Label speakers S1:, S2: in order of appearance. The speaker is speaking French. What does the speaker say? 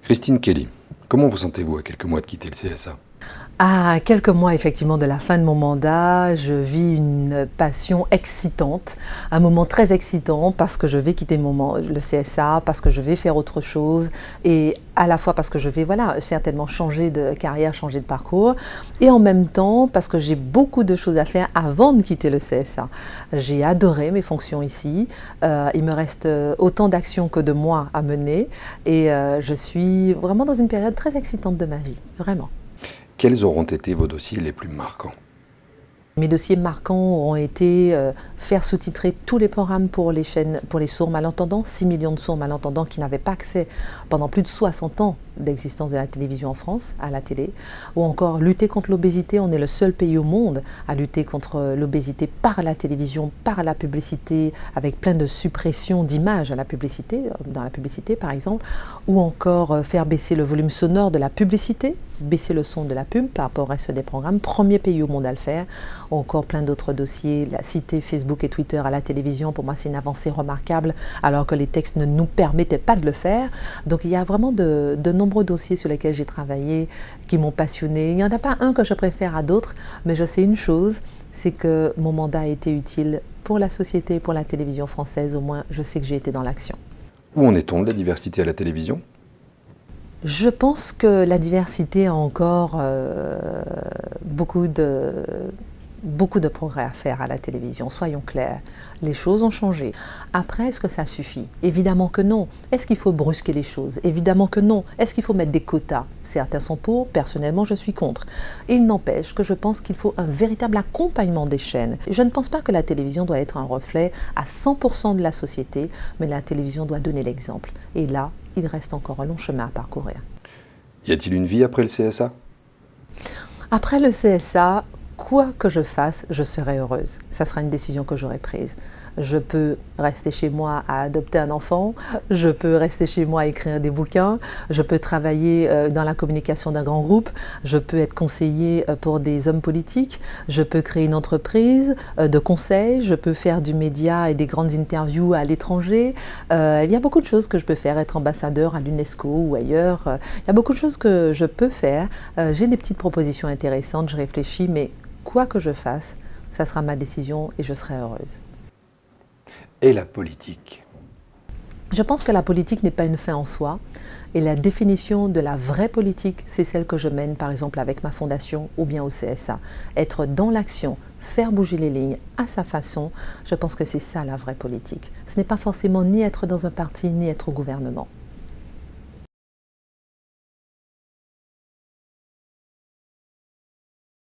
S1: Christine Kelly, comment vous sentez-vous à quelques mois de quitter le CSA?
S2: À quelques mois effectivement de la fin de mon mandat, je vis une passion excitante, un moment très excitant parce que je vais quitter le CSA, parce que je vais faire autre chose et à la fois parce que je vais certainement changer de carrière, changer de parcours et en même temps parce que j'ai beaucoup de choses à faire avant de quitter le CSA. J'ai adoré mes fonctions ici, il me reste autant d'actions que de mois à mener et je suis vraiment dans une période très excitante de ma vie, vraiment.
S1: Quels auront été vos dossiers les plus marquants?
S2: Mes dossiers marquants auront été faire sous-titrer tous les programmes pour les chaînes, pour les sourds malentendants, 6 millions de sourds malentendants qui n'avaient pas accès pendant plus de 60 ans d'existence de la télévision en France, à la télé, ou encore lutter contre l'obésité. On est le seul pays au monde à lutter contre l'obésité par la télévision, par la publicité, avec plein de suppressions d'images à la publicité, dans la publicité par exemple, ou encore faire baisser le volume sonore de la publicité, baisser le son de la pub par rapport au reste des programmes, premier pays au monde à le faire, ou encore plein d'autres dossiers, la cité Facebook et Twitter à la télévision, pour moi c'est une avancée remarquable, alors que les textes ne nous permettaient pas de le faire. Donc il y a vraiment de nombreux dossiers sur lesquels j'ai travaillé, qui m'ont passionné. Il n'y en a pas un que je préfère à d'autres, mais je sais une chose, c'est que mon mandat a été utile pour la société, pour la télévision française, au moins je sais que j'ai été dans l'action.
S1: Où en est-on de la diversité à la télévision?
S2: Je pense que la diversité a encore beaucoup de progrès à faire à la télévision, soyons clairs. Les choses ont changé. Après, est-ce que ça suffit? Évidemment que non. Est-ce qu'il faut brusquer les choses? Évidemment que non. Est-ce qu'il faut mettre des quotas? Certains sont pour, personnellement je suis contre. Et il n'empêche que je pense qu'il faut un véritable accompagnement des chaînes. Je ne pense pas que la télévision doit être un reflet à 100% de la société, mais la télévision doit donner l'exemple. Et là, il reste encore un long chemin à parcourir.
S1: Y a-t-il une vie après le CSA?
S2: Après le CSA, quoi que je fasse, je serai heureuse. Ça sera une décision que j'aurai prise. Je peux rester chez moi à adopter un enfant, je peux rester chez moi à écrire des bouquins, je peux travailler dans la communication d'un grand groupe, je peux être conseiller pour des hommes politiques, je peux créer une entreprise de conseil, je peux faire du média et des grandes interviews à l'étranger. Il y a beaucoup de choses que je peux faire, être ambassadeur à l'UNESCO ou ailleurs. Il y a beaucoup de choses que je peux faire. J'ai des petites propositions intéressantes, je réfléchis, mais quoi que je fasse, ça sera ma décision et je serai heureuse.
S1: Et la politique?
S2: Je pense que la politique n'est pas une fin en soi et la définition de la vraie politique, c'est celle que je mène par exemple avec ma fondation ou bien au CSA. Être dans l'action, faire bouger les lignes à sa façon, je pense que c'est ça la vraie politique. Ce n'est pas forcément ni être dans un parti ni être au gouvernement.